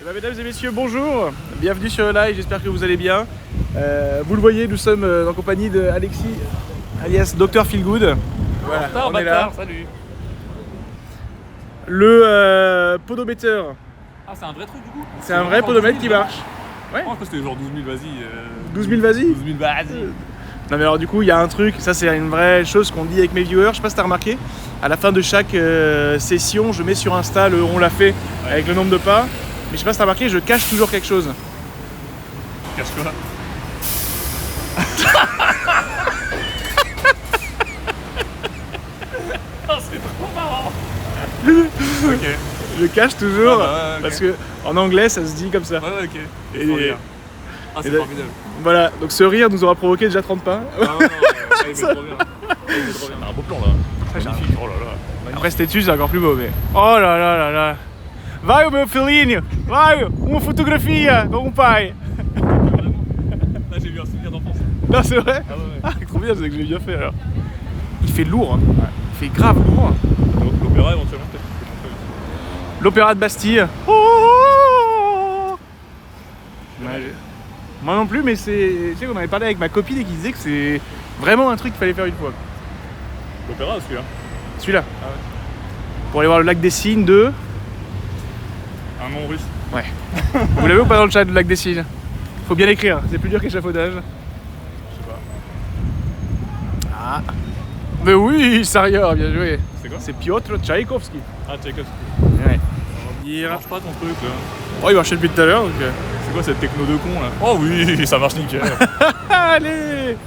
Eh ben, mesdames et messieurs, bonjour, bienvenue sur le live, j'espère que vous allez bien. Vous le voyez, nous sommes en compagnie de Alexis, alias Dr Feelgood. Voilà, on est là. Salut. Le podomètre. Ah, c'est un vrai truc du coup? C'est un vrai podomètre qui marche. Ouais. Oh, que c'était genre 12 000, vas-y. 12 000, vas-y. 12 000, vas-y. Non mais alors du coup, il y a un truc, ça c'est une vraie chose qu'on dit avec mes viewers, je sais pas si t'as remarqué, à la fin de chaque session, je mets sur Insta le on l'a fait avec le nombre de pas, mais je sais pas si t'as remarqué, je cache toujours quelque chose. Cache quoi? Oh, c'est trop marrant. Ok. Je cache toujours, Ah bah ouais, parce que en anglais ça se dit comme ça. Ouais, ok. Et- Trop bien. Ah, c'est et- formidable. Voilà, donc ce rire nous aura provoqué déjà 30 pas. Ah, non, il est trop bien. Il est trop bien. Un beau plan là. Magnifique. Oh là là. Magnifique. Après c'était c'est encore plus beau, mais... Oh là là là là. Vai meu filhinho, vai, uma fotografia com o pai. Là, j'ai vu un souvenir d'enfance. Non c'est vrai. Ah ouais, ouais. Ah trop bien, c'est que je l'ai bien fait alors. Il fait lourd, hein. Il fait grave lourd. Donc, l'opéra éventuellement peut-être. L'opéra de Bastille. Oh ouais, moi non plus, mais c'est... Tu sais qu'on avait parlé avec ma copine et qui disait que c'est vraiment un truc qu'il fallait faire une fois. L'opéra celui-là. Celui-là. Ah ouais. Pour aller voir le lac des Cygnes de... Un nom russe. Ouais. Vous l'avez ou pas dans le chat, le lac des Cygnes? Faut bien l'écrire, c'est plus dur qu'échafaudage. Je sais pas. Ah. Mais oui, Saria, bien joué. C'est quoi? C'est Piotr Tchaïkovski. Ah, Tchaïkovski. Ouais. Ça marche pas ton truc là. Oh, il marchait depuis tout à l'heure, donc... C'est quoi cette techno de con là? Oh oui, ça marche nickel. Allez.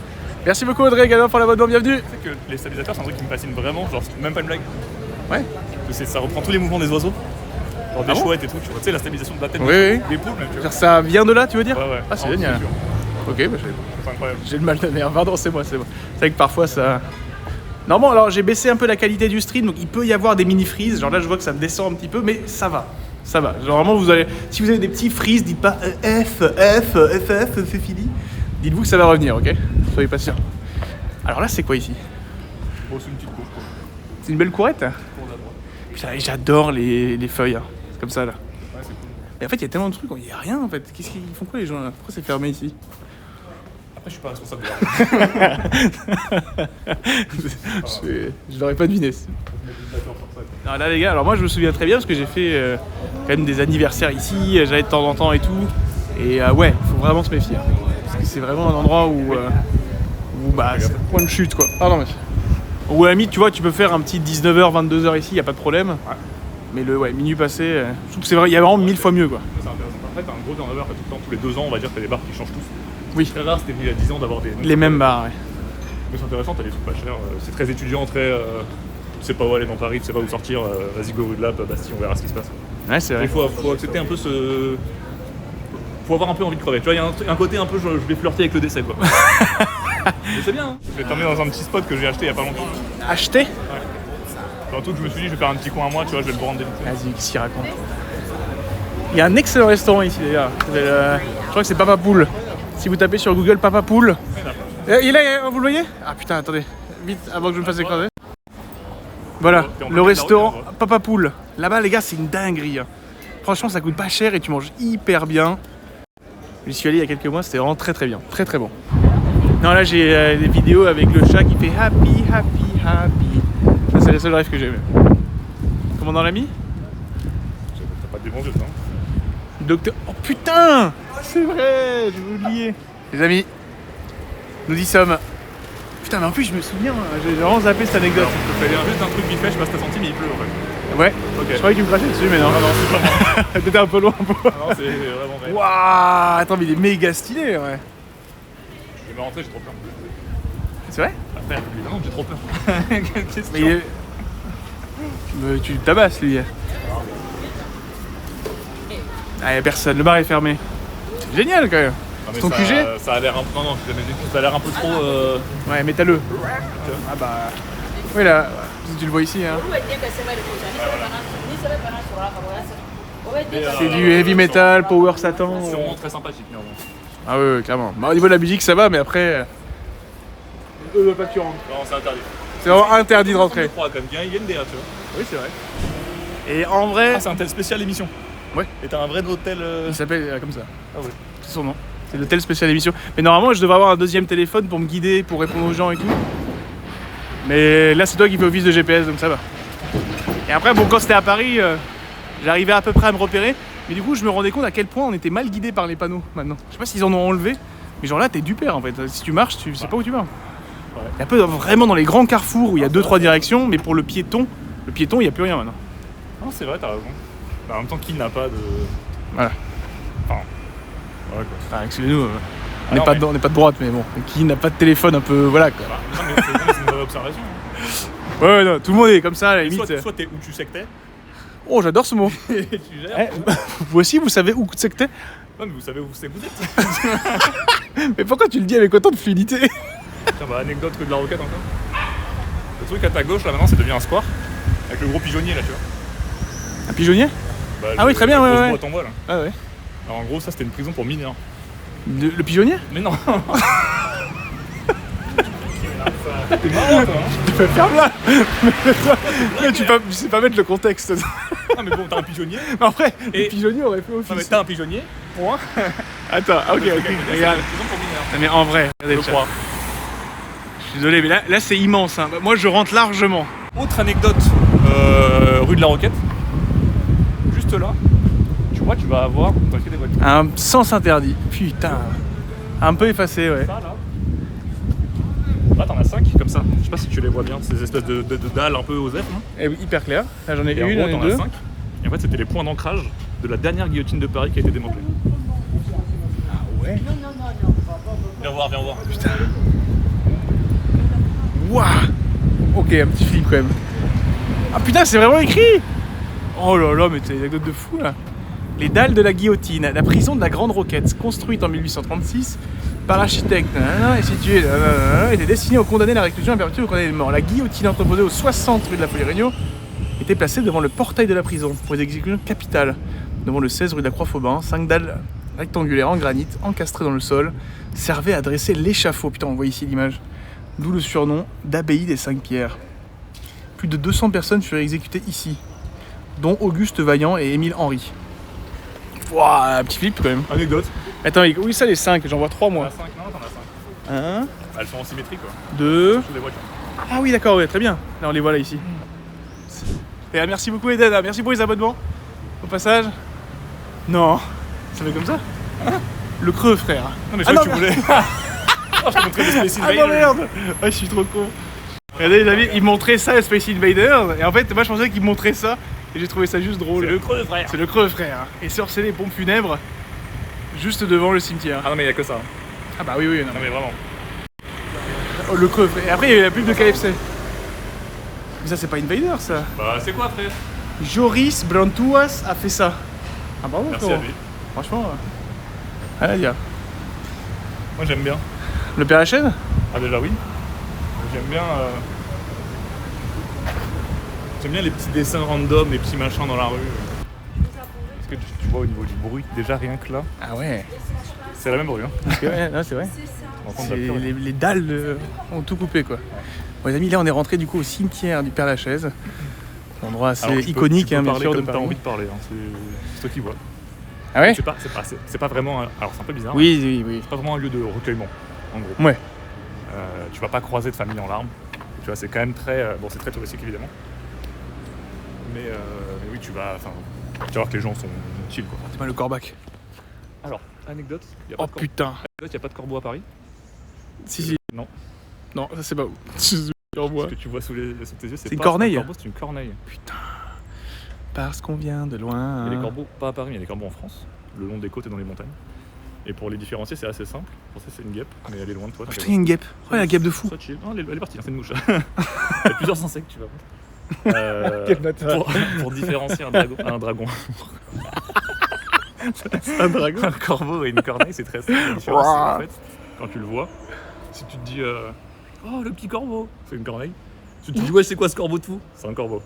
Merci beaucoup Audrey également pour l'abonnement, bienvenue. Tu sais que les stabilisateurs c'est un truc qui me fascine vraiment, genre c'est même pas une blague. Ouais. Parce que ça reprend tous les mouvements des oiseaux. Genre des Ah bon chouettes et tout, tu vois. Tu sais la stabilisation de la tête Oui, des, oui. des poules même, tu vois. Ça vient de là, tu veux dire? Ouais, ouais. Ah, c'est Oh, génial. sûr. Ok, bah, C'est incroyable. j'ai le mal de mer. Pardon, c'est moi. C'est vrai que parfois ça... Normalement, alors j'ai baissé un peu la qualité du stream, donc il peut y avoir des mini-freezes. Genre là, je vois que ça descend un petit peu, mais ça va. Ça va. Genre vraiment, vous allez... Si vous avez des petits freezes, dites pas FF, c'est fini. Dites-vous que ça va revenir, ok? Soyez patient. Alors là, c'est quoi ici? Bon, c'est une petite couche quoi. C'est une belle courette? Pour la droite. Putain, j'adore les feuilles, hein. C'est comme ça là. Ouais, c'est cool. Et en fait, il y a tellement de trucs, il n'y a rien en fait. Qu'est-ce qu'ils font quoi les gens là? Pourquoi c'est fermé ici? Après, je suis pas responsable de la Je l'aurais pas deviné. Alors là les gars, alors moi je me souviens très bien parce que j'ai fait quand même des anniversaires ici, j'allais de temps en temps et tout. Et ouais, il faut vraiment se méfier. Parce que c'est vraiment un endroit où bah, c'est le point de chute quoi. Pardon monsieur. Ou à la limite, tu vois, tu peux faire un petit 19h, 22h ici, il n'y a pas de problème. Ouais. Mais le minuit passé, je trouve que c'est vrai, il y a vraiment 1000 fois mieux quoi. C'est intéressant. Après, t'as un gros turnover tout le temps, tous les 2 ans, on va dire, t'as des bars qui changent tous. Oui. C'est très rare, c'était il y a 10 ans d'avoir des. Les mêmes bars, ouais. Mais c'est intéressant, t'as des trucs pas chers. C'est très étudiant, très. Tu sais pas où aller dans Paris, tu sais pas où sortir. Vas-y, go rue de Lappe, Bastille, on verra ce qui se passe. Ouais, c'est vrai. Il faut accepter un peu ce. Faut avoir un peu envie de crever. Tu vois, il y a un côté un peu, je vais flirter avec le décès quoi. Mais c'est bien, hein. Je vais t'emmener dans un petit spot que j'ai acheté il y a pas longtemps. Acheter? Ouais. Surtout que je me suis dit, je vais faire un petit coin à moi, tu vois, je vais le prendre des Vas-y, qu'est-ce qu'il raconte? Il y a un excellent restaurant ici d'ailleurs. Je crois que c'est Papa Poule. Si vous tapez sur Google Papa Poule. Il est là, vous le voyez? Ah putain, attendez, vite avant que je me fasse écraser. Voilà, le restaurant Papa Poule. Là-bas, les gars, c'est une dinguerie. Franchement, ça coûte pas cher et tu manges hyper bien. J'y suis allé il y a quelques mois, c'était vraiment très très bien, très très bon. Non, là j'ai des vidéos avec le chat qui fait happy, happy, happy. Ça, c'est les seuls rêves que j'ai eu. Commandant l'ami? T'as pas de démangé ça, hein. Docteur. Oh putain! C'est vrai, je vais oublier. Les amis, nous y sommes. Putain, mais en plus, je me souviens, j'ai vraiment zappé cette anecdote. Alors, je te fais juste un truc vite fait, je sais pas si t'as senti, mais il pleut en fait. Ouais, Ok. je croyais que tu me crachais dessus, mais non. Non, c'est pas moi. T'étais un peu loin pour. Non, c'est vraiment vrai. Waouh! Attends, mais il est méga stylé, ouais. Je vais me rentrer, j'ai trop peur. C'est vrai? Après, évidemment, j'ai trop peur. Quelle question. Mais il est... Tu le tabasses, lui. Ah, y'a personne, le bar est fermé. C'est génial quand même. Non, mais Ton ça, QG? ça a l'air un peu. Non, non, j'ai jamais vu. Ça a l'air un peu trop. Ouais, métalleux. Ah bah. Oui, là, tu le vois ici, hein. C'est du heavy metal, power satan. C'est vraiment très sympathique, néanmoins. Ah oui, clairement. Bah, au niveau de la musique, ça va, mais après. Pas que tu rentres. Non, c'est interdit. C'est vraiment interdit de rentrer. Comme il y a une DA, tu vois. Oui, c'est vrai. Et en vrai. Ah, c'est un tel spécial émission. Ouais. Et t'as un vrai hôtel. Il s'appelle comme ça. Ah ouais. C'est son nom. C'est l'hôtel spécial émission. Mais normalement, je devrais avoir un deuxième téléphone pour me guider, pour répondre aux gens et tout. Mais là, c'est toi qui fais office de GPS, donc ça va. Et après, bon, quand c'était à Paris, j'arrivais à peu près à me repérer. Mais du coup, je me rendais compte à quel point on était mal guidé par les panneaux maintenant. Je sais pas s'ils en ont enlevé, mais genre là, t'es du père en fait. Si tu marches, tu sais pas où tu vas. Il y a un peu vraiment dans les grands carrefours où il y a 2-3 directions, mais pour le piéton, il n'y a plus rien maintenant. Non, c'est vrai, t'as raison. Bah, en même temps, qui n'a pas de. Voilà. Enfin. Ouais, quoi. Enfin, excusez-nous, on n'est non, pas, mais- on n'est pas de droite, mais bon, qui n'a pas de téléphone un peu. Voilà quoi. Bah, non, mais c'est une vraie observation. Hein. Ouais, non, tout le monde est comme ça à la limite. Soit t'es où tu sais que t'es, Oh, j'adore ce mot. et tu gères. Vous aussi, vous savez où c'est que t'es? Non, mais vous savez où c'est que vous êtes. Mais pourquoi tu le dis avec autant de fluidité? Tiens, bah, anecdote rue de la Roquette encore. Le truc à ta gauche là maintenant, c'est devenu un square. Avec le gros pigeonnier là, tu vois. Un pigeonnier? Bah, Ah oui, très bien, la ouais, grosse ouais. boîte en bois là. Ah ouais. Alors en gros, ça c'était une prison pour mineurs. Le pigeonnier? Mais non. T'es marrant toi, hein. Tu peux faire là. Mais tu sais pas mettre le contexte. Ah mais bon, t'as un pigeonnier. Mais après, le Et- pigeonnier aurait fait office. Non mais t'as un pigeonnier. Point. Attends, ok, Là, ok. c'est Regarde. une prison pour mineurs. Mais en vrai, regardez Je le chat. crois. Je suis désolé, mais là c'est immense. Hein. Moi, je rentre largement. Autre anecdote, rue de la Roquette. Juste là, tu vois, tu vas avoir dans le quai des voitures. Un sens interdit. Putain. Un peu effacé, ouais. Ça là. Là t'en as 5 comme ça. Je sais pas si tu les vois bien, ces espèces de dalles un peu aux airs. Hein. Et hyper clair. Là, j'en ai Et en une, gros, j'en ai t'en as deux. 5. Et en fait, c'était les points d'ancrage de la dernière guillotine de Paris qui a été démantelée. Ouais. Viens voir, viens voir. Waouh. Ok, un petit film quand même. Ah putain, c'est vraiment écrit. Oh là là, mais t'as une anecdote de fou là. Les dalles de la guillotine, la prison de la Grande Roquette, construite en 1836 par l'architecte, et située, était destinée aux condamnés à la réclusion à perpétuité aux condamnés de mort. La guillotine entreposée aux 60 rue de la Folie-Regnault était placée devant le portail de la prison pour les exécutions capitales. Devant le 16 rue de la Croix-Faubin, 5 dalles rectangulaires en granit encastrées dans le sol servaient à dresser l'échafaud. Putain, on voit ici l'image. D'où le surnom d'abbaye des 5 pierres. Plus de 200 personnes furent exécutées ici, dont Auguste Vaillant et Émile Henry. Wouah, un petit flip quand même. Anecdote. Attends, oui, ça les 5, j'en vois 3 T'en moi. as 5, non, t'en as 5. 1, Elles sont en symétrie quoi. 2. Sur des voitures. Ah oui, d'accord, ouais, très bien. Là, on les voit là ici. Et merci beaucoup, Eden. Merci pour les abonnements. Au passage. Non, ça fait comme ça. Le creux, frère. Non mais je Ah crois que non, tu voulais. Oh, je te montrais les Space Ah non, Invaders. merde. Ah, je suis trop con. Regardez, les amis, ils montraient ça à Space Invaders. Et en fait, moi, je pensais qu'ils montraient ça. Et j'ai trouvé ça juste drôle. C'est le creux, frère. C'est le creux, frère. Et sorcez les pompes funèbres juste devant le cimetière. Ah non mais y'a que ça. Ah bah oui, oui, non. Non mais vraiment. Oh, le creux, frère. Et après, il y a eu la pub de KFC. Mais ça, c'est pas Invader, ça. Bah c'est quoi frère? Joris Brantuas a fait ça. Ah bravo, Merci à frérot. lui. Franchement, rien à dire. Moi j'aime bien. Le Père Lachaise? Ah déjà oui. J'aime bien. J'aime bien les petits dessins random, les petits machins dans la rue. Est-ce que tu vois au niveau du bruit, déjà rien que là, Ah ouais. c'est la même bruit. Hein. Ouais, non, c'est vrai. On entend de C'est la peur. les dalles ont tout coupé quoi. Bon, les amis, là on est rentré du coup au cimetière du Père Lachaise. Un endroit assez Alors, tu peux- iconique, tu peux hein, bien parler sûr, de comme t'as Paris. envie de parler. Hein. C'est toi qui vois. Ah ouais? C'est pas vraiment. Alors c'est un peu bizarre. hein. Oui, oui, oui. C'est pas vraiment un lieu de recueillement, en gros. Ouais. Tu vas pas croiser de famille en larmes. Tu vois, c'est quand même très. Bon, c'est très touristique évidemment. Mais oui, tu vas voir que les gens sont chill quoi. C'est pas le Corbac. Alors, anecdote. Y a Oh pas de putain. il n'y a pas de corbeau à Paris. Si, si. Non. Non, ça c'est pas où. Ce que tu vois sous tes yeux, C'est une pas corneille. un corbeau, c'est une corneille. Putain. Parce qu'on vient de loin. Il y a des corbeaux, pas à Paris, mais il y a des corbeaux en France, le long des côtes et dans les montagnes. Et pour les différencier, c'est assez simple. Pour ça, c'est une guêpe, mais elle est loin de toi. Oh, putain, il y a une guêpe. Oh, la guêpe de fou. Sois chill. Non, elle est partie, hein, c'est une mouche. Il y a plusieurs insectes, tu vas voir. Quel bâtard. Pour différencier un dragon. Un dragon. Un corbeau et une corneille, c'est très simple. La différence, c'est qu'en fait, quand tu le vois, si tu te dis oh, le petit corbeau, c'est une corneille. Si tu te dis ouais, c'est quoi ce corbeau de fou? C'est un corbeau.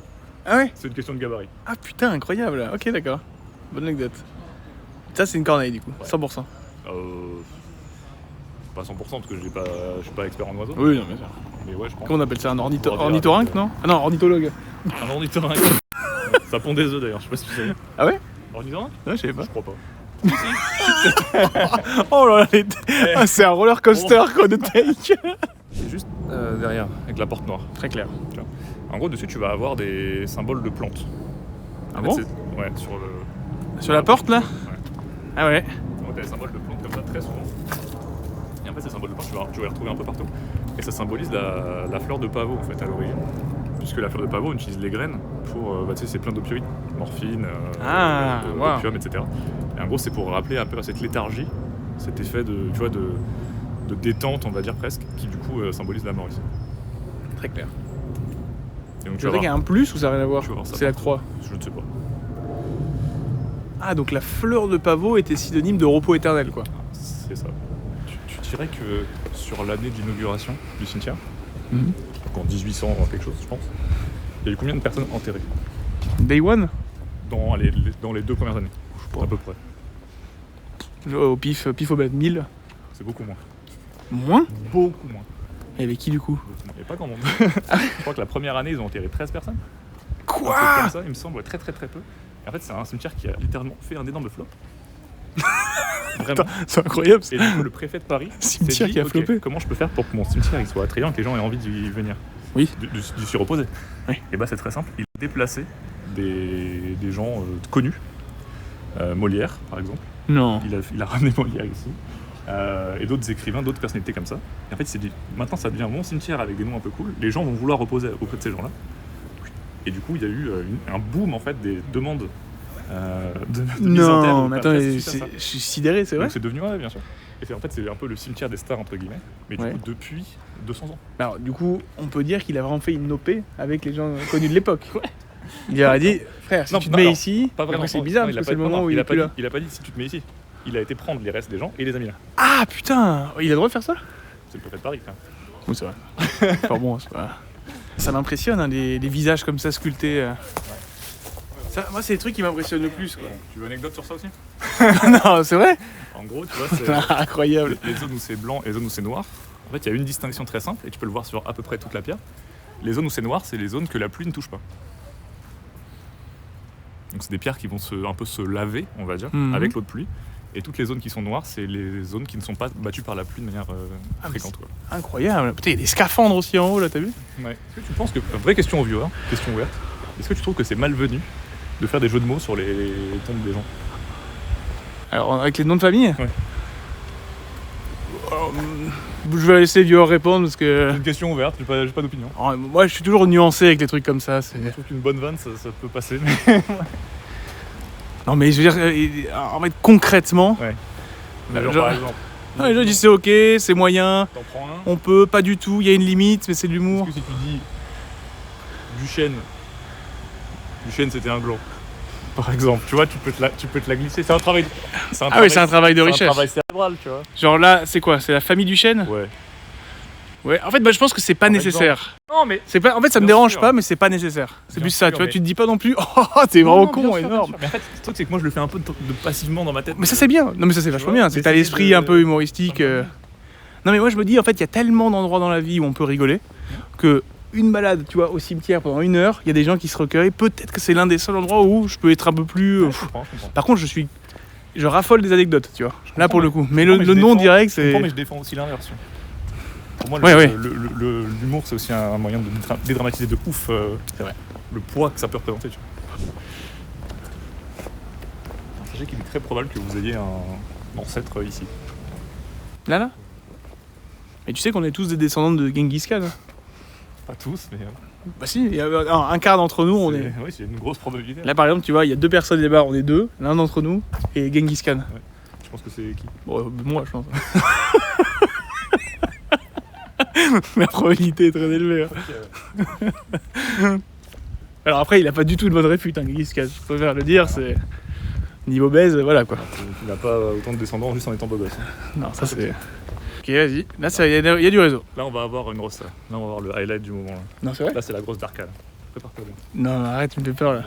Ah ouais? C'est une question de gabarit. Ah putain, incroyable. Ok, d'accord. Bonne anecdote. Ça, c'est une corneille du coup, Ouais. 100%. Pas 100% parce que je suis pas expert en oiseaux. Oui, non, bien sûr. Mais ouais, je pense. Comment on appelle ça? Un On pourra dire ornithorynque, non? Ah non, ornithologue. Un ornithorynque. Ça pond des œufs d'ailleurs, je sais pas si tu sais. Ah ouais? Ornithorynque? Ouais, je sais pas. Je crois pas. Oh là là, ah, c'est un roller coaster quoi de take. C'est juste derrière, avec la porte noire. Très clair. Tu vois. En gros, dessus, tu vas avoir des symboles de plantes. Ah En bon fait, ouais, Sur la porte là? Ouais. Ah ouais. Donc, t'as des symboles de plantes comme ça très souvent. Et en fait, ces symboles de plantes, tu vas les retrouver un peu partout. Et ça symbolise la fleur de pavot en fait à l'origine. Puisque la fleur de pavot, on utilise les graines pour, tu sais, c'est plein d'opioïdes, morphine, wow. opium, etc. Et en gros, c'est pour rappeler un peu à cette léthargie, cet effet de, tu vois, de détente, on va dire presque, qui du coup symbolise la mort ici. Très clair. Et donc, Tu veux dire qu'il y a un plus ou ça n'a rien à voir? Tu vas voir ça C'est la partout. croix. Je ne sais pas. Ah, donc la fleur de pavot était synonyme de repos éternel quoi. C'est ça. Tu dirais que sur l'année d'inauguration du cimetière, donc en 1800 quelque chose, je pense, il y a eu combien de personnes enterrées Day one? dans les 2 premières années? À peu près. Au pif au bête, 1000. C'est beaucoup moins. Moins? Beaucoup moins. Et avec qui du coup? Il n'y a pas grand monde. Je crois que la première année, ils ont enterré 13 personnes. Un truc Quoi? comme ça, il me semble, très très très peu. Et en fait, c'est un cimetière qui a littéralement fait un énorme flop. Vraiment. C'est incroyable ça. Et du coup, le préfet de Paris Cimetière s'est dit, qui a ok, floppé. comment je peux faire pour que mon cimetière il soit attrayant, que les gens aient envie d'y venir, Oui. de s'y reposer. Oui. Et bah c'est très simple, il a déplacé des gens connus. Molière, par exemple. Non. Il a ramené Molière ici. Et d'autres écrivains, d'autres personnalités comme ça. Et en fait, il s'est dit, maintenant ça devient mon cimetière avec des noms un peu cool. Les gens vont vouloir reposer auprès de ces gens-là. Et du coup, il y a eu un boom en fait des demandes de mise en terre Non, au mais attends, Père-Fest suite à ça. je suis sidéré, c'est vrai? Donc c'est devenu, ouais, bien sûr. Et en fait, c'est un peu le cimetière des stars, entre guillemets. Mais du Ouais. coup, depuis 200 ans. Alors, du coup, on peut dire qu'il a vraiment fait une OP avec les gens connus de l'époque. Il leur a dit, frère, si Non, tu te non, mets alors, ici, Pas vraiment. après, c'est bizarre Non, parce que c'est le moment où il est plus là. Il a pas dit si tu te mets ici. Il a été prendre les restes des gens et les a mis là. Ah putain, il a le droit de faire ça? C'est le préfet de Paris, quand même. Oui, c'est vrai. Enfin bon, c'est pas... Ça m'impressionne, hein, des visages comme ça sculptés. Ça, moi, c'est les trucs qui m'impressionnent le plus, quoi. Tu veux une anecdote sur ça aussi? Non, c'est vrai? En gros, tu vois, c'est Incroyable. les zones où c'est blanc et les zones où c'est noir. En fait, il y a une distinction très simple et tu peux le voir sur à peu près toute la pierre. Les zones où c'est noir, c'est les zones que la pluie ne touche pas. Donc c'est des pierres qui vont un peu se laver, on va dire, avec l'eau de pluie. Et toutes les zones qui sont noires, c'est les zones qui ne sont pas battues par la pluie de manière fréquente. Quoi. Incroyable. Putain, il y a des scaphandres aussi en haut, là, t'as vu? Ouais. Est-ce que tu penses que... Vraie question aux viewers, question ouverte. Est-ce que tu trouves que c'est malvenu de faire des jeux de mots sur les tombes des gens? Alors, avec les noms de famille? Ouais. Je vais laisser les viewers répondre parce que... C'est une question ouverte, j'ai pas d'opinion. Alors, moi, je suis toujours nuancé avec les trucs comme ça. Je trouve qu'une bonne vanne, ça peut passer. Mais... Non, mais je veux dire, en fait, concrètement... Ouais. Genre- Genre, par exemple, Non, les gens disent c'est ok, c'est moyen, t'en prends un. on peut, pas du tout, il y a une limite, mais c'est de l'humour. Est-ce que si tu dis Duchesne c'était un gland, par exemple, tu vois, tu peux te la glisser. C'est un travail. Ah oui, c'est un travail de C'est un richesse. travail cérébral, tu vois. Genre là, c'est quoi? C'est la famille du chêne? Ouais. Ouais, en fait, je pense que c'est pas Par nécessaire. Non, mais. C'est pas, en fait, ça me Bien dérange sûr. pas, mais c'est pas nécessaire. C'est Bien plus ça, sûr, tu vois, mais- tu te dis pas non plus, oh, t'es vraiment Non, con, bien sûr, bien énorme. sûr. Mais en fait, le truc, c'est que moi, je le fais un peu de passivement dans ma tête. Mais ça, c'est bien. Non, mais ça, c'est vachement vois, bien. C'est mais que t'as c'est l'esprit de- un peu humoristique. Non, mais moi, je me dis, en fait, il y a tellement d'endroits dans la vie où on peut rigoler que une balade, tu vois, au cimetière pendant 1 heure, il y a des gens qui se recueillent. Peut-être que c'est l'un des seuls endroits où je peux être un peu plus. Ouais, je comprends. Par contre, je raffole des anecdotes, tu vois. Là, pour mais- le coup. Mais Non, le je nom défends- direct, Je c'est. comprends, mais je défends aussi l'inversion. Pour moi, Ouais, ouais. l'humour, c'est aussi un moyen de dédramatiser de ouf C'est vrai. le poids que ça peut représenter. Tu vois. Sachez qu'il est très probable que vous ayez un ancêtre ici. Là. Et tu sais qu'on est tous des descendants de Genghis Khan. Hein. Pas tous, mais Bah si, il y a un quart d'entre nous, on est. Oui, c'est une grosse probabilité. Là par exemple, tu vois, il y a 2 personnes là-bas, on est 2, l'un d'entre nous et Genghis Khan. Je pense que c'est qui? Bon, moi je pense. La probabilité est très élevée. Hein. Alors après, il a pas du tout de bonne réputation, hein, Genghis Khan. Je préfère le dire, c'est. Niveau baise, voilà quoi. Il n'a pas autant de descendants juste en étant beau gosse. Non, ça c'est. Ok, vas-y. Là, il y a du réseau. Là, on va avoir une rosta. Là, on va avoir le highlight du moment. Là, Non, c'est vrai? là c'est la grosse d'Arcane. Prépare-toi bien. Non, arrête, tu me fais peur là.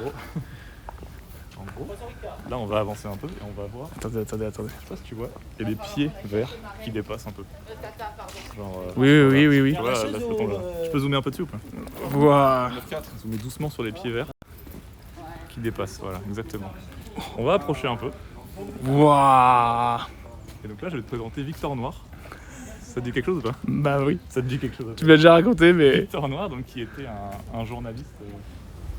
En gros, là, on va avancer un peu et on va voir. Attendez. Je sais pas si tu vois, il y a des pieds verts qui dépassent un peu. Genre, Oui. Tu vois, là, je peux zoomer un peu dessus ou pas? Ouah. Zoomer doucement sur les pieds verts qui dépassent, voilà, exactement. On va approcher un peu. Waouh. Et donc là, je vais te présenter Victor Noir. Ça te dit quelque chose ou pas? Bah oui. Ça te dit quelque chose? Tu me l'as déjà raconté, mais... Victor Noir, donc, qui était un journaliste.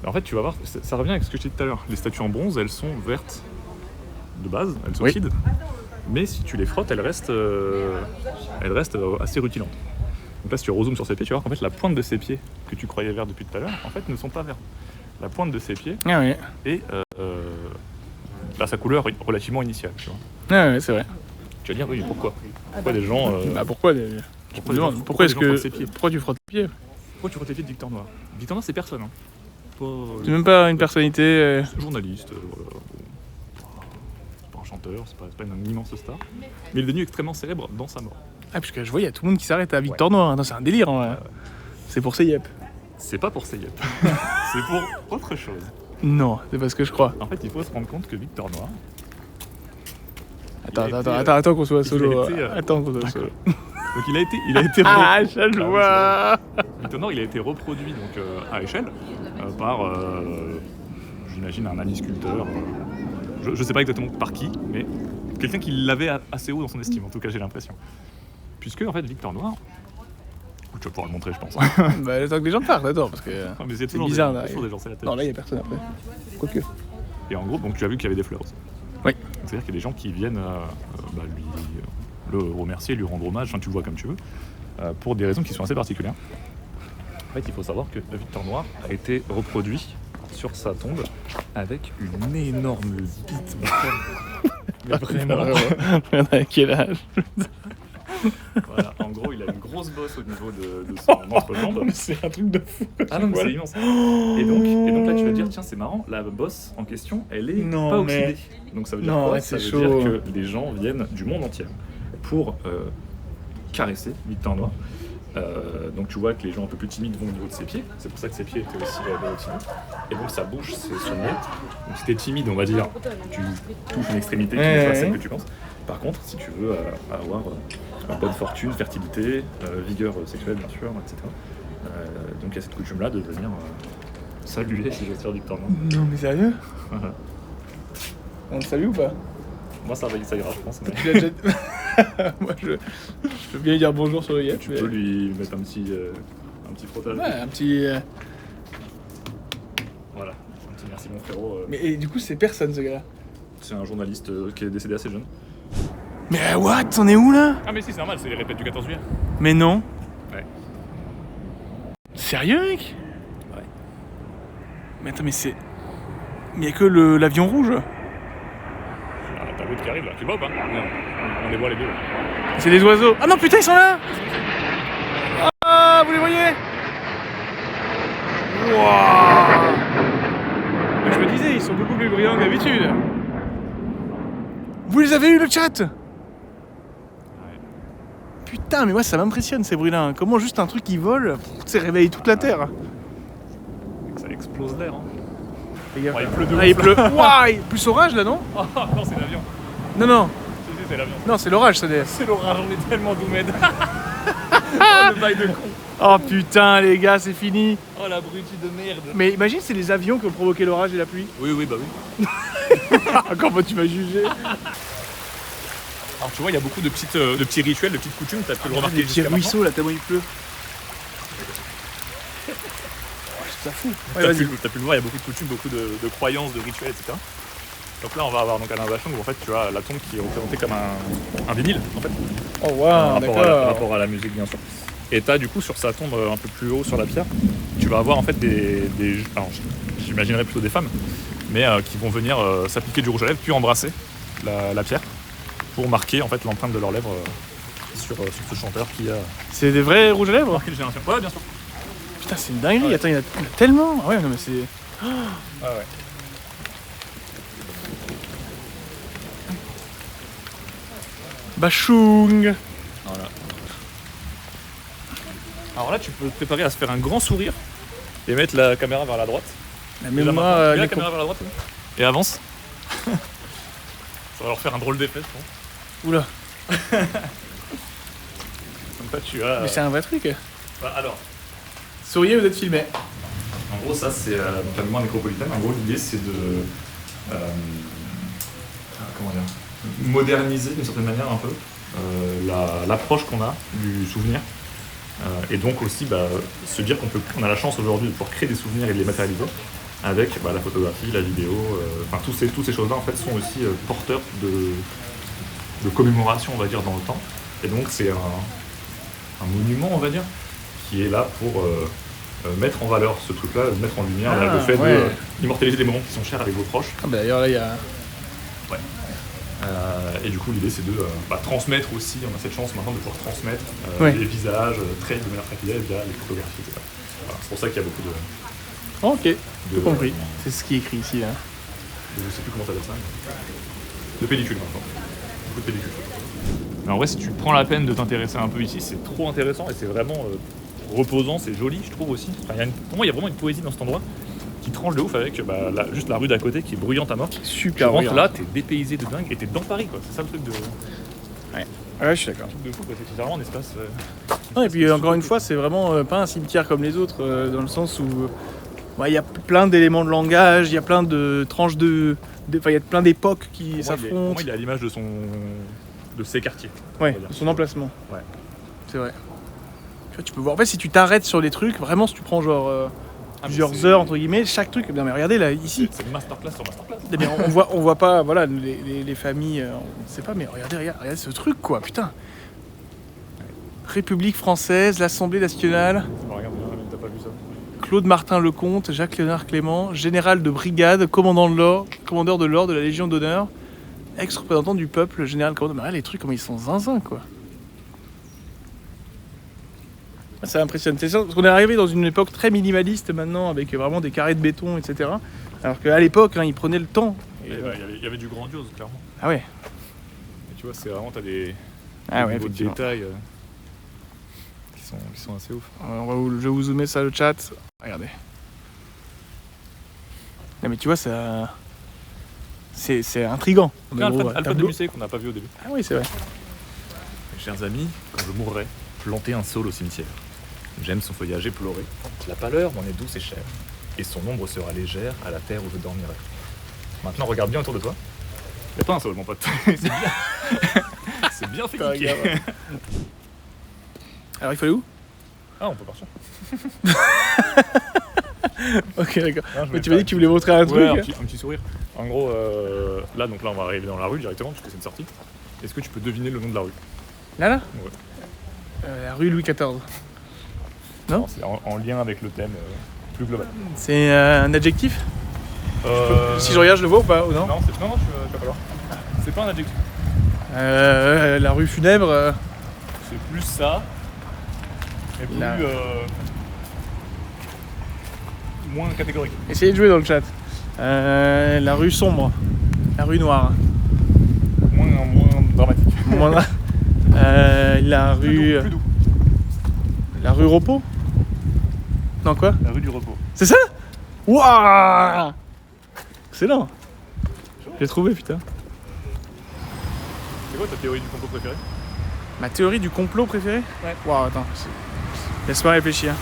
En fait, tu vas voir, ça revient avec ce que je t'ai dit tout à l'heure. Les statues en bronze, elles sont vertes de base, elles s'oxydent. Mais si tu les frottes, elles restent assez rutilantes. Donc là, si tu rezoomes sur ses pieds, tu vois qu'en fait, la pointe de ses pieds, que tu croyais verts depuis tout à l'heure, en fait, ne sont pas verts. La pointe de ses pieds est à sa couleur relativement initiale, tu vois. Ah ouais, c'est vrai. Tu vas dire, oui, mais pourquoi? Pourquoi des gens... Bah pourquoi pourquoi est-ce que... Pourquoi tu frottes tes pieds? Pourquoi tu frottes les pieds de Victor Noir? Victor Noir, c'est personne. Hein. C'est même pas une personnalité... Journaliste, voilà. C'est pas un chanteur, c'est pas une immense star. Mais il est devenu extrêmement célèbre dans sa mort. Ah, parce que je vois, il y a tout le monde qui s'arrête à Victor Noir. Non, c'est un délire, en vrai. C'est pour ses yep. C'est pas pour ses yep. C'est pour autre chose. Non, c'est pas ce que je crois. En fait, il faut se rendre compte que Victor Noir... Attends qu'on soit solo. Attends qu'on soit solo. Donc il a été Ah, je vois. Victor Noir, il a été reproduit donc, à échelle par, j'imagine, un ami sculpteur. Je sais pas exactement par qui, mais quelqu'un qui l'avait assez haut dans son estime, en tout cas j'ai l'impression. Puisque en fait Victor Noir, tu vas pouvoir le montrer je pense. Bah attends que les gens partent, attends, parce que c'est bizarre là. toujours des gens, c'est la tête. Non là il y a personne après. Quoique. Et en gros, donc tu as vu qu'il y avait des fleurs aussi. Oui. C'est-à-dire qu'il y a des gens qui viennent lui le remercier, lui rendre hommage, enfin tu le vois comme tu veux, pour des raisons qui sont assez particulières. En fait, il faut savoir que Victor Noir a été reproduit sur sa tombe avec une énorme bite. Mais vraiment. À quel âge? Voilà, en gros, il a une grosse bosse au niveau de son entrejambe. Mais c'est un truc de fou. Ah non, mais c'est immense. Et donc là, tu vas te dire, tiens, c'est marrant, la bosse en question, elle est pas oxydée. Donc ça veut dire quoi? Ça veut dire que les gens viennent du monde entier pour caresser Victor Noir. Donc tu vois que les gens un peu plus timides vont au niveau de ses pieds, c'est pour ça que ses pieds étaient aussi timides. Et donc sa bouche, c'est son nez. Donc si t'es timide, on va dire, tu touches une extrémité qui n'est pas celle que tu penses. Par contre, si tu veux avoir bonne fortune, fertilité, vigueur sexuelle bien sûr, etc. Donc il y a cette coutume-là de venir saluer, si j'ose dire, Victor Noir. Non mais sérieux? On le salue ou pas? Moi ça ira, je pense. Mais... Tu l'as déjà... Moi je veux bien lui dire bonjour sur le yep. Tu peux lui mettre un petit frottage. Ouais, un petit... Voilà, un petit merci mon frérot. Mais et, du coup c'est personne ce gars-là? C'est un journaliste qui est décédé assez jeune. Mais what? On est où là? Ah mais si, c'est normal, c'est les répètes du 14 juillet. Mais non. Ouais. Sérieux mec? Ouais. Mais attends mais c'est... Mais y'a que l'avion rouge? T'as l'autre qui arrive là, tu vois ou pas? Non, on les voit les deux là. C'est des oiseaux. Ah non putain ils sont là. Ah vous les voyez? Wouah. Je me disais, ils sont beaucoup plus brillants que d'habitude. Vous les avez eu le chat? Ouais. Putain mais moi ça m'impressionne ces bruits là. Comment juste un truc qui vole, ça réveille toute la terre. Ça explose l'air hein. Ouais, il pleut de ouf. Il pleut. Ouah, plus orage là non? Oh non, c'est l'avion. Non. C'est l'avion. Non, c'est l'orage, ça n'est. C'est l'orage, on est tellement doumèd. Oh, le bail de con. Oh putain, les gars, c'est fini. Oh, l'abruti de merde. Mais imagine, c'est les avions qui ont provoqué l'orage et la pluie. Oui, bah oui. Comment tu m'as jugé? Alors, tu vois, il y a beaucoup de petits rituels, de petites coutumes, t'as pu le remarquer. Des petits ruisseaux là, tellement il pleut. C'est fou. T'as pu le voir, il y a beaucoup de coutumes, beaucoup de croyances, de rituels, etc. Donc là, on va avoir donc Alain Bachung où en fait tu as la tombe qui est représentée comme un vinyle en fait. Oh waouh, d'accord. Par rapport à la musique bien sûr. Et t'as du coup sur sa tombe un peu plus haut sur la pierre, tu vas avoir en fait alors j'imaginerais plutôt des femmes, mais qui vont venir s'appliquer du rouge à lèvres puis embrasser la pierre pour marquer en fait l'empreinte de leurs lèvres sur ce chanteur qui a. C'est des vrais rouges à lèvres? Marqué les générations. Ouais, bien sûr. Putain, c'est une dinguerie. Ouais. Attends, il y en a tellement. Ah ouais, non mais c'est. Ah ouais. Bachung. Voilà. Alors là, tu peux te préparer à se faire un grand sourire et mettre la caméra vers la droite. Mais moi, la caméra vers la droite et avance. Ça va leur faire un drôle d'effet, je pense. Oula. Comme ça, tu as. Mais c'est un vrai truc. Bah, alors. Souriez, vous êtes filmé. En gros, ça, c'est la mémoire nécropolitaine. En gros, l'idée, c'est de comment dire, moderniser d'une certaine manière un peu l'approche qu'on a du souvenir. Et donc aussi se dire qu'on a la chance aujourd'hui de pouvoir créer des souvenirs et de les matérialiser avec la photographie, la vidéo, toutes ces choses-là en fait sont aussi porteurs de commémoration, on va dire, dans le temps. Et donc c'est un monument, on va dire, qui est là pour mettre en valeur ce truc-là, mettre en lumière le fait d'immortaliser des moments qui sont chers avec vos proches. Ah bah d'ailleurs là il y a... Ouais. Et du coup l'idée c'est de transmettre aussi, on a cette chance maintenant de pouvoir transmettre les visages très de manière très fidèle via les photographies, etc. Voilà, c'est pour ça qu'il y a beaucoup de... Ok, tout compris. C'est ce qui est écrit ici là. Je sais plus comment t'appelles ça. De pellicule maintenant. Beaucoup de pellicule. Mais en vrai si tu prends la peine de t'intéresser un peu ici, c'est trop intéressant et c'est vraiment reposant, c'est joli je trouve aussi. Pour moi il y a vraiment une poésie dans cet endroit qui tranche de ouf avec juste la rue d'à côté qui est bruyante à mort. Super. Tu rentres là, t'es dépaysé de dingue et t'es dans Paris quoi. C'est ça le truc de... Ouais, je suis d'accord. De fou parce que c'est vraiment un espace... Non, et puis encore une fois, c'est vraiment pas un cimetière comme les autres, dans le sens où il y a plein d'éléments de langage, il y a plein de tranches il y a plein d'époques qui s'affrontent. Pour moi, il est à l'image de ses quartiers. Ouais, de son emplacement. Ouais. C'est vrai. Tu peux voir. En fait, si tu t'arrêtes sur des trucs, vraiment, si tu prends genre plusieurs heures entre guillemets, chaque truc. Non mais regardez là, ici. C'est une masterclass sur masterclass. Mais on voit pas, voilà, les familles, on sait pas, mais regardez ce truc quoi, putain. République française, l'Assemblée nationale. Regarde, t'as pas vu ça. Claude Martin Lecomte, Jacques-Léonard Clément, général de brigade, commandeur de l'ordre de la Légion d'honneur, ex-représentant du peuple, général commandant. Mais là, les trucs, comment ils sont zinzins, quoi. Ça impressionne. C'est ça, parce qu'on est arrivé dans une époque très minimaliste maintenant, avec vraiment des carrés de béton, etc. Alors qu'à l'époque, ils prenaient le temps. Il y avait du grandiose, clairement. Ah ouais. Et tu vois, c'est vraiment, t'as des niveaux de détails qui sont assez ouf. Je vais vous zoomer ça le chat. Regardez. Non mais tu vois, ça... c'est intriguant. Alpha de Musset qu'on n'a pas vu au début. Ah oui, c'est vrai. Mes chers amis, quand je mourrai, plantez un saule au cimetière. J'aime son feuillage éploré. La pâleur m'en est douce et chère. Et son ombre sera légère à la terre où je dormirai. Maintenant, regarde bien autour de toi. Il n'y a pas un saule, mon pote. C'est bien. C'est bien fait cliquer. Alors, il fallait où? Ah, on peut partir. Ok, d'accord. Mais tu m'as dit que tu voulais montrer un truc. Ouais, un petit sourire. En gros, là, on va arriver dans la rue directement, puisque c'est une sortie. Est-ce que tu peux deviner le nom de la rue? Là Ouais. La rue Louis XIV. Non, c'est en lien avec le thème plus global. C'est un adjectif? Si je regarde, je le vois ou pas? Non, non, tu vas pas voir. C'est pas un adjectif. La rue funèbre. C'est plus ça. Et plus... moins catégorique. Essayez de jouer dans le chat. La rue sombre. La rue noire. Moins dramatique. La rue... Plus doux. La rue Repos? Non, quoi? La rue du repos. C'est ça? Waouh! Excellent. J'ai trouvé, putain. C'est quoi ta théorie du complot préférée? Ma théorie du complot préférée? Ouais. Waouh, attends. Laisse-moi réfléchir.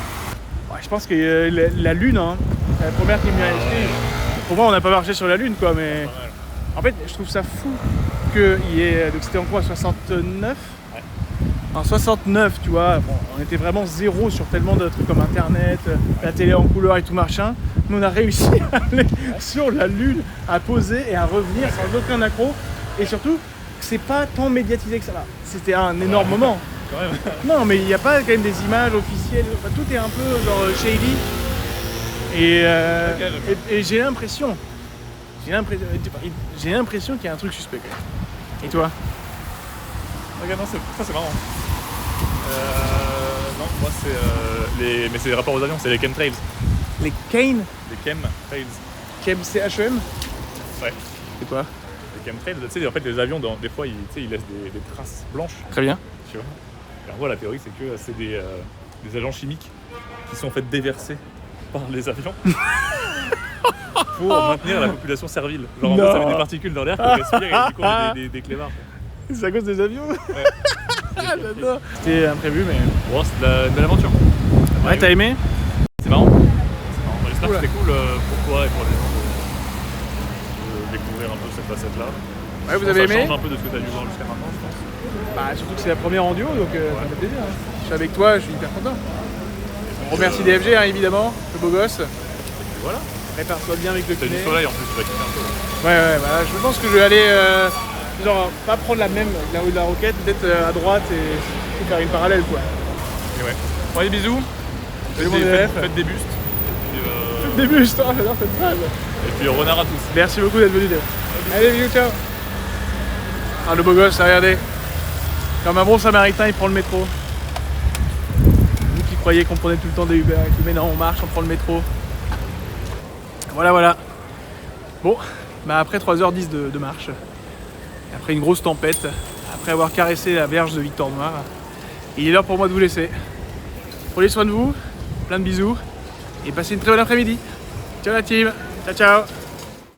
Ouais, je pense que la Lune, c'est la première qui m'y a acheté. Pour moi, on n'a pas marché sur la Lune, quoi, mais... En fait, je trouve ça fou qu'il y ait... Donc c'était en quoi, 69? Ouais. En 69, tu vois, bon, on était vraiment zéro sur tellement de trucs comme Internet, la télé en couleur et tout machin. Mais on a réussi à aller sur la Lune, à poser et à revenir sans aucun accroc. Et surtout, c'est pas tant médiatisé que ça. C'était un énorme moment. Quand même. Non, mais il n'y a pas quand même des images officielles. Enfin, tout est un peu genre shady. Et j'ai l'impression qu'il y a un truc suspect. Et toi? Regarde, non, ça c'est marrant. Non, moi c'est mais c'est les rapports aux avions, c'est les chemtrails. Les Kane? Les chemtrails. CHEM? Ouais. C'est quoi? Les chemtrails, tu sais, en fait les avions, des fois, ils laissent des traces blanches. Très bien. Tu vois. Et en gros, la théorie, c'est que c'est des agents chimiques qui sont en fait déversés par les avions pour maintenir la population servile. Genre en gros, ça met des particules dans l'air qu'on respire et du coup, on a des clébards. C'est à cause des avions? Ouais. J'adore. C'était imprévu, mais... Bon, c'est une belle aventure. Ouais, t'as aimé? C'est marrant. J'espère que c'était cool pour toi et pour les gens de découvrir un peu cette facette-là. Ouais, vous avez Ça aimé? change un peu de ce que tu as dû voir jusqu'à maintenant, je pense. Bah, surtout que c'est la première en duo, donc ça me fait plaisir. Hein. Je suis avec toi, je suis hyper content. On remercie DFG, hein, évidemment, le beau gosse. Et puis voilà. Prépare-toi bien avec le T'as kiné. du soleil en plus, tu vas kiffer un peu. Ouais, bah, je pense que je vais aller, genre, pas prendre la même, là où de la roquette, peut-être à droite et faire une parallèle, quoi. Et ouais. Bon, allez, bisous. Salut mon Faites élève. des bustes. Début, je j'adore cette phrase. Et puis renard à tous. Merci beaucoup d'être venu, Léo. Allez, bisous, ciao. Ah, le beau gosse, regardez. Comme un bon samaritain, il prend le métro. Vous qui croyez qu'on prenait tout le temps des Uber et tout, mais non, on marche, on prend le métro. Voilà. Bon, bah après 3h10 de marche, après une grosse tempête, après avoir caressé la verge de Victor Noir, il est l'heure pour moi de vous laisser. Prenez soin de vous, plein de bisous, et passez une très bonne après-midi. Ciao la team, ciao.